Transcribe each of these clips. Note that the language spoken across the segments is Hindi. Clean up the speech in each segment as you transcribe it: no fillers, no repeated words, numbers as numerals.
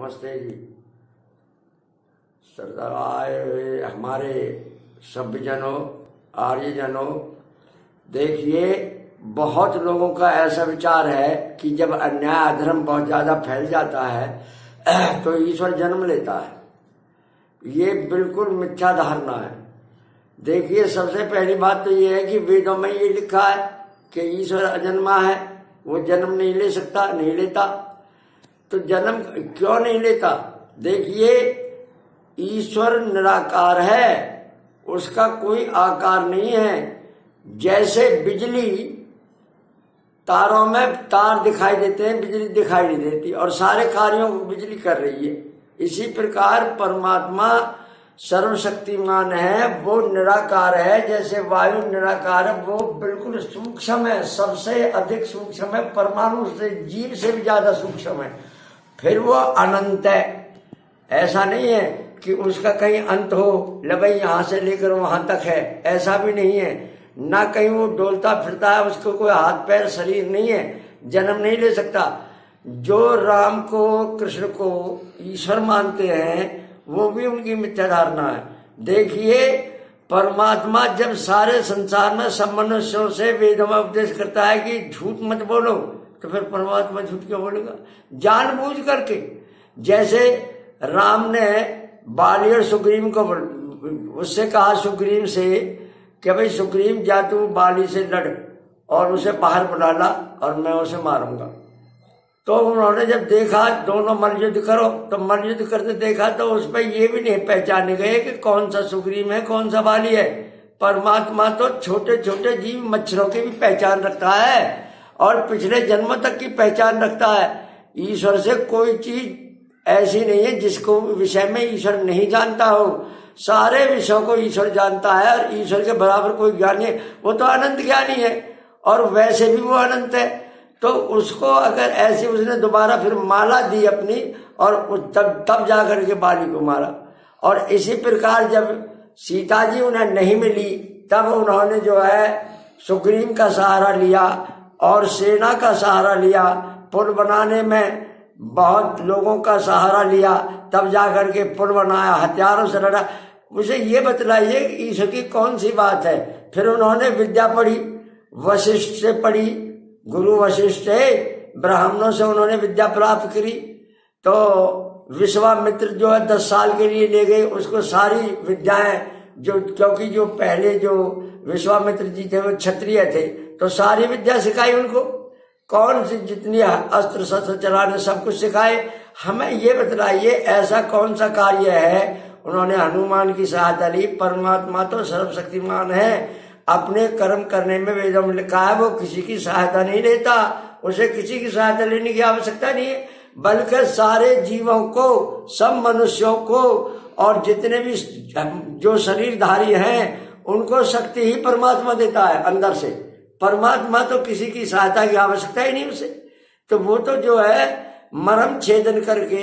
नमस्ते जी। सरदार आए हुए हमारे सभ्यजनों, आर्यजनों, देखिए बहुत लोगों का ऐसा विचार है कि जब अन्याय अधर्म बहुत ज्यादा फैल जाता है तो ईश्वर जन्म लेता है। ये बिल्कुल मिथ्या धारणा है। देखिए सबसे पहली बात तो ये है कि वेदों में ये लिखा है कि ईश्वर अजन्मा है, वो जन्म नहीं ले सकता, नहीं लेता। तो जन्म क्यों नहीं लेता? देखिए ईश्वर निराकार है, उसका कोई आकार नहीं है। जैसे बिजली, तारों में तार दिखाई देते हैं, बिजली दिखाई नहीं देती और सारे कार्यों को बिजली कर रही है। इसी प्रकार परमात्मा सर्वशक्तिमान है, वो निराकार है। जैसे वायु निराकार है, वो बिल्कुल सूक्ष्म है, सबसे अधिक सूक्ष्म है, परमाणु से, जीव से भी ज्यादा सूक्ष्म है। फिर वो अनंत है। ऐसा नहीं है कि उसका कहीं अंत हो, भाई यहां से लेकर वहां तक है, ऐसा भी नहीं है। ना कहीं वो डोलता फिरता है, उसको कोई हाथ पैर शरीर नहीं है, जन्म नहीं ले सकता। जो राम को, कृष्ण को ईश्वर मानते हैं, वो भी उनकी मिथ्या धारणा है। देखिए परमात्मा जब सारे संसार में सब मनुष्यों से वेदों में उपदेश करता है कि झूठ मत बोलो, तो फिर परमात्मा झूठ क्यों बोलेगा? जानबूझ करके। जैसे राम ने बाली और सुग्रीव को, उससे कहा सुग्रीव से कि भाई सुग्रीव जा तू बाली से लड़ और उसे बाहर बुला ला और मैं उसे मारूंगा। तो उन्होंने जब देखा दोनों मल्लयुद्ध करो, तो मल्लयुद्ध करते देखा तो उस पर ये भी नहीं पहचाने गए कि कौन सा सुग्रीव है, कौन सा बाली है। परमात्मा तो छोटे छोटे जीव मच्छरों की भी पहचान रखता है और पिछले जन्मों तक की पहचान रखता है। ईश्वर से कोई चीज ऐसी नहीं है जिसको विषय में ईश्वर नहीं जानता हो। सारे विषयों को ईश्वर जानता है और ईश्वर के बराबर कोई ज्ञानी है, वो तो अनंत ज्ञानी है और वैसे भी वो अनंत है। तो उसको अगर ऐसे उसने दोबारा फिर माला दी अपनी और तब जाकर के बाली को मारा। और इसी प्रकार जब सीता जी उन्हें नहीं मिली, तब उन्होंने जो है सुग्रीव का सहारा लिया और सेना का सहारा लिया, पुल बनाने में बहुत लोगों का सहारा लिया, तब जाकर के पुल बनाया, हथियारों से लड़ा। मुझे ये बतलाइए ईश्वर की कौन सी बात है? फिर उन्होंने विद्या पढ़ी, वशिष्ठ से पढ़ी, गुरु वशिष्ठ है, ब्राह्मणों से उन्होंने विद्या प्राप्त करी। तो विश्वामित्र जो है 10 साल के लिए ले गए उसको सारी विद्याएं, जो क्योंकि जो पहले जो विश्वामित्र जी थे वो क्षत्रिय थे, तो सारी विद्या सिखाई उनको। कौन सी जितनी अस्त्र शस्त्र चलाने सब कुछ सिखाए। हमें ये बतलाइए ऐसा कौन सा कार्य है? उन्होंने हनुमान की सहायता ली। परमात्मा तो सर्वशक्तिमान है, अपने कर्म करने में वेदों में लिखा है वो किसी की सहायता नहीं लेता, उसे किसी की सहायता लेने की आवश्यकता नहीं है, बल्कि सारे जीवों को, सब मनुष्यों को और जितने भी जो शरीरधारी हैं उनको शक्ति ही परमात्मा देता है अंदर से। परमात्मा तो किसी की सहायता की आवश्यकता ही नहीं उसे। तो वो तो जो है मरम छेदन करके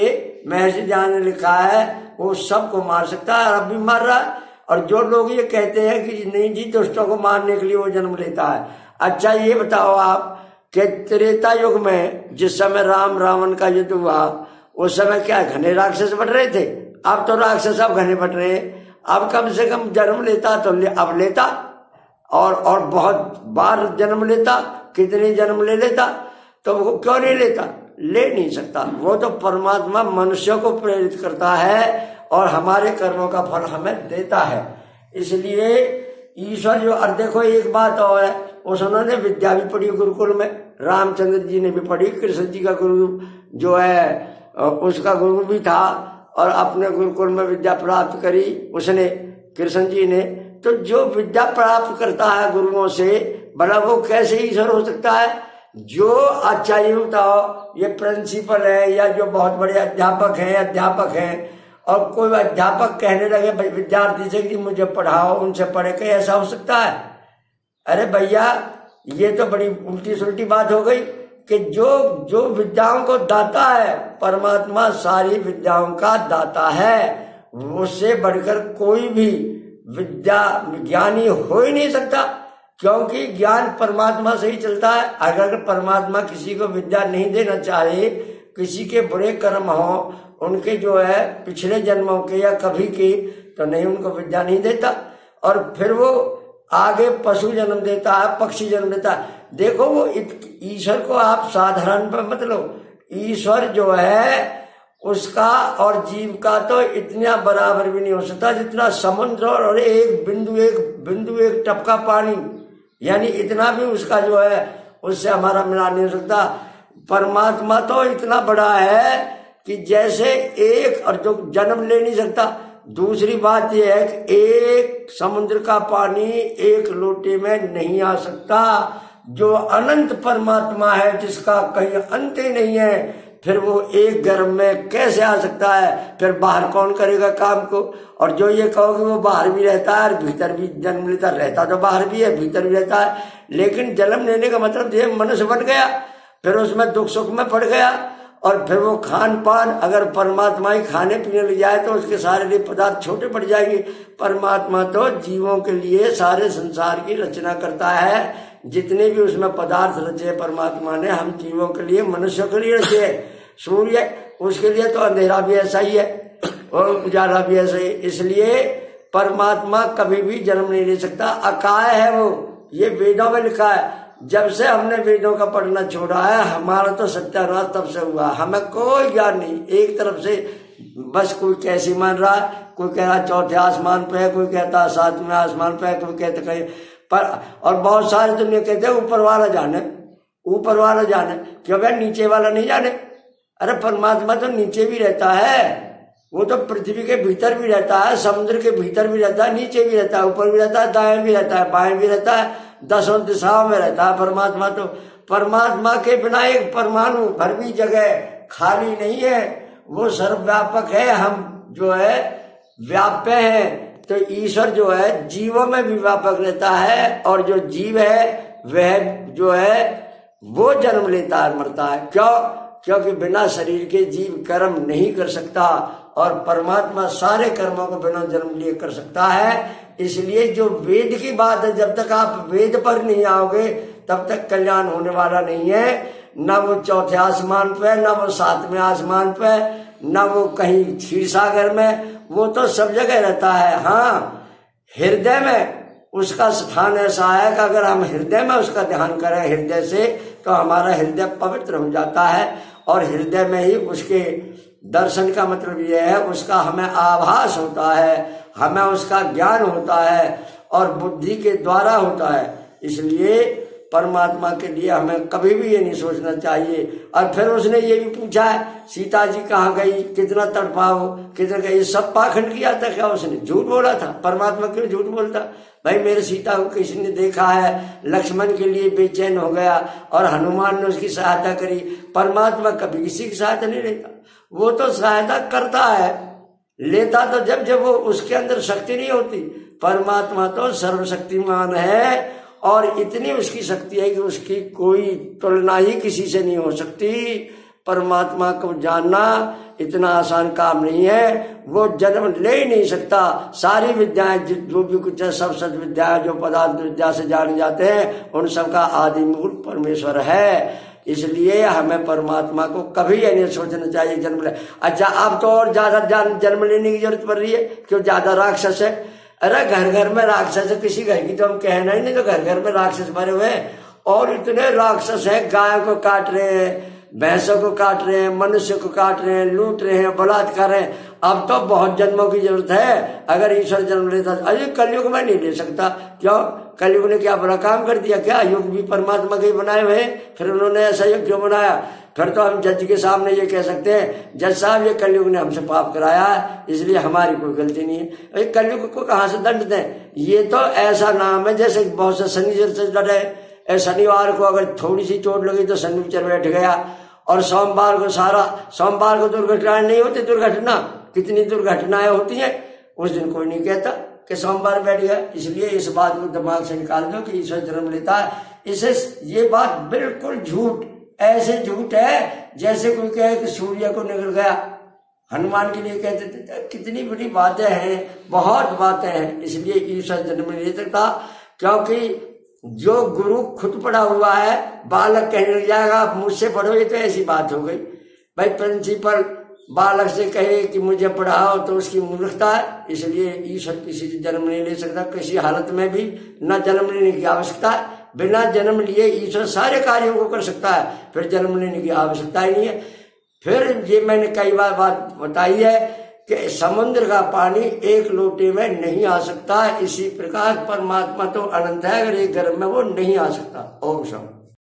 महर्षि ज्ञान ने लिखा है वो सबको मार सकता है और अब भी मार रहा है। और जो लोग ये कहते हैं कि नहीं जी दुष्टों को मारने के लिए वो जन्म लेता है। अच्छा ये बताओ आप कि त्रेता युग में जिस समय राम रावण का युद्ध हुआ उस समय क्या घने राक्षस बट रहे थे? अब तो राक्षस अब घने बट रहे हैं। अब कम से कम जन्म लेता तो अब लेता और बहुत बार जन्म लेता, कितने जन्म ले लेता। तो वो क्यों नहीं लेता? ले नहीं सकता। वो तो परमात्मा मनुष्यों को प्रेरित करता है और हमारे कर्मों का फल हमें देता है। इसलिए ईश्वर जो, और देखो एक बात और है, उन्होंने विद्या भी पढ़ी गुरुकुल में, रामचंद्र जी ने भी पढ़ी, कृष्ण जी का गुरु जो है उसका गुरु भी था और अपने गुरुकुल में विद्या प्राप्त करी उसने, कृष्ण जी ने। तो जो विद्या प्राप्त करता है गुरुओं से, भला वो कैसे ईश्वर हो सकता है? जो आचार्य बताओ, ये प्रिंसिपल है या जो बहुत बड़े अध्यापक हैं और कोई अध्यापक कहने लगे विद्यार्थी से कि मुझे पढ़ाओ, उनसे पढ़े, कहीं ऐसा हो सकता है? अरे भैया ये तो बड़ी उल्टी सुल्टी बात हो गई कि जो विद्याओं को दाता है, परमात्मा सारी विद्याओं का दाता है, उससे बढ़कर कोई भी विद्या ज्ञानी हो ही नहीं सकता, क्योंकि ज्ञान परमात्मा से ही चलता है। अगर परमात्मा किसी को विद्या नहीं देना चाहे किसी के बुरे कर्म हो, उनके जो है पिछले जन्मों के या कभी के, तो नहीं उनको विद्या नहीं देता। और फिर वो आगे पशु जन्म देता है, पक्षी जन्म देता है। देखो वो ईश्वर को आप साधारण पर मत लो, ईश्वर जो है उसका और जीव का तो इतना बराबर भी नहीं हो सकता जितना समुद्र और एक बिंदु एक टपका पानी, यानी इतना भी उसका जो है उससे हमारा मिला नहीं हो सकता। परमात्मा तो इतना बड़ा है कि जैसे एक, और जो जन्म ले नहीं सकता। दूसरी बात यह है कि एक समुद्र का पानी एक लोटे में नहीं आ सकता। जो अनंत परमात्मा है जिसका कहीं अंत ही नहीं है, फिर वो एक गर्भ में कैसे आ सकता है? फिर बाहर कौन करेगा काम को? और जो ये कहोगे वो बाहर भी रहता है और भीतर भी जन्म लेता, रहता तो बाहर भी है भीतर भी रहता है, लेकिन जन्म लेने का मतलब ये मनुष्य बन गया, फिर उसमें दुख सुख में पड़ गया। और फिर वो खान पान, अगर परमात्मा ही खाने पीने लग जाए तो उसके सारे पदार्थ छोटे पड़ जाएंगे। परमात्मा तो जीवों के लिए सारे संसार की रचना करता है। जितने भी उसमें पदार्थ रचे परमात्मा ने, हम जीवों के लिए, मनुष्यों के लिए रचे। सूर्य, उसके लिए तो अंधेरा भी ऐसा ही है और उजाला भी ऐसा ही। इसलिए परमात्मा कभी भी जन्म नहीं ले सकता, अकाय है वो, ये वेदों में लिखा है। जब से हमने वेदों का पढ़ना छोड़ा है, हमारा तो सत्यानाश तब से हुआ। हमें कोई ज्ञान नहीं। एक तरफ से बस कोई कैसी मान रहा है, कोई कह रहा चौथे आसमान पे है, कोई कहता है सातवें आसमान पे है, कोई कहते कहीं पर, और बहुत सारे दुनिया कहते हैं ऊपर वाला जाने, ऊपर वाला जाने। क्यों भाई नीचे वाला नहीं जाने? अरे परमात्मा तो नीचे भी रहता है, वो तो पृथ्वी के भीतर भी रहता है, समुद्र के भीतर भी रहता है, नीचे भी रहता है, ऊपर भी रहता है, दाएं भी रहता है, बाएं भी रहता है, दसों दिशाओं में रहता है परमात्मा। तो परमात्मा के बिना एक परमाणु भर भी जगह खाली नहीं है, वो सर्वव्यापक है। हम जो है व्याप्य हैं। तो ईश्वर जो है जीवों में भी व्यापक रहता है, और जो जीव है वह जो है वो जन्म लेता है, मरता है। क्यों? क्योंकि बिना शरीर के जीव कर्म नहीं कर सकता, और परमात्मा सारे कर्मों को बिना जन्म लिए कर सकता है। इसलिए जो वेद की बात है, जब तक आप वेद पर नहीं आओगे तब तक कल्याण होने वाला नहीं है। न वो चौथे आसमान पे, न वो सातवें आसमान पे, न वो कहीं क्षीर सागर में, वो तो सब जगह रहता है। हाँ, हृदय में उसका स्थान ऐसा है कि अगर हम हृदय में उसका ध्यान करें हृदय से, तो हमारा हृदय पवित्र हो जाता है। और हृदय में ही उसके दर्शन का मतलब यह है, उसका हमें आभास होता है, हमें उसका ज्ञान होता है, और बुद्धि के द्वारा होता है। इसलिए परमात्मा के लिए हमें कभी भी ये नहीं सोचना चाहिए। और फिर उसने ये भी पूछा है सीता जी कहाँ गई, कितना तड़पाओ, कितना गई, सब पाखंड किया था क्या? उसने झूठ बोला था। परमात्मा क्यों झूठ बोलता? भाई मेरे सीता को किसी ने देखा है, लक्ष्मण के लिए बेचैन हो गया और हनुमान ने उसकी सहायता करी। परमात्मा कभी किसी की सहायता नहीं लेता, वो तो सहायता करता है, लेता तो जब वो उसके अंदर शक्ति नहीं होती। परमात्मा तो सर्वशक्तिमान है, और इतनी उसकी शक्ति है कि उसकी कोई तुलना ही किसी से नहीं हो सकती। परमात्मा को जानना इतना आसान काम नहीं है, वो जन्म ले ही नहीं सकता। सारी विद्याएं जो भी कुछ है, सब सद विद्या जो पदार्थ विद्या से जाने जाते हैं, उन सबका आदि मूल परमेश्वर है। इसलिए हमें परमात्मा को कभी ये नहीं सोचना चाहिए जन्म ले। अच्छा, अब तो और ज्यादा जन्म लेने की जरूरत पड़ रही है, क्यों? ज्यादा राक्षस है। अरे घर घर में राक्षस है, किसी घर की तो हम कहना ही नहीं, तो घर घर में राक्षस भरे हुए हैं। और इतने राक्षस है, गाय को काट रहे हैं, भैंसों को काट रहे हैं, मनुष्य को काट रहे हैं, लूट रहे हैं, बलात्कार हैं। अब तो बहुत जन्मों की जरूरत है। अगर ईश्वर जन्म लेता, अरे कलयुग में नहीं ले सकता। क्यों? कलयुग ने क्या बड़ा काम कर दिया? क्या युग भी परमात्मा के बनाए हुए हैं, फिर उन्होंने ऐसा युग क्यों बनाया? फिर तो हम जज के सामने ये कह सकते हैं, जज साहब ये कलयुग ने हमसे पाप कराया है, इसलिए हमारी कोई गलती नहीं है। अरे कलयुग को कहाँ से दंड दें? ये तो ऐसा नाम है जैसे बहुत से शनिचर से डरे। शनिवार को अगर थोड़ी सी चोट लगी तो शनिचर बैठ गया, और सोमवार को दुर्घटनाएं नहीं होती। दुर्घटना कितनी दुर्घटनाएं होती हैं, उस दिन कोई नहीं कहता कि सोमवार बैठ गया। इसलिए इस बात को दिमाग से निकाल दो कि ईश्वर जन्म लेता है। इसे ये बात बिल्कुल झूठ, ऐसे झूठ है जैसे कोई कहे कि सूर्य को निकल गया। हनुमान के लिए कहते थे, कितनी बड़ी बातें हैं, बहुत बातें हैं। इसलिए ईश्वर जन्म नहीं ले सकता, क्योंकि जो गुरु खुद पढ़ा हुआ है, बालक कहने लग जाएगा आप मुझसे पढ़ो, ये तो ऐसी बात हो गई। भाई प्रिंसिपल बालक से कहे कि मुझे पढ़ाओ तो उसकी मूर्खता है, इसलिए ईश्वर किसी से जन्म नहीं ले सकता, किसी हालत में भी न जन्म लेने की आवश्यकता है। बिना जन्म लिए ईश्वर सारे कार्यों को कर सकता है, फिर जन्म लेने की आवश्यकता ही नहीं है। फिर ये मैंने कई बार बात बताई है कि समुद्र का पानी एक लोटे में नहीं आ सकता, इसी प्रकार परमात्मा तो अनंत है, अगर एक गर्भ में वो नहीं आ सकता। ओम शांति।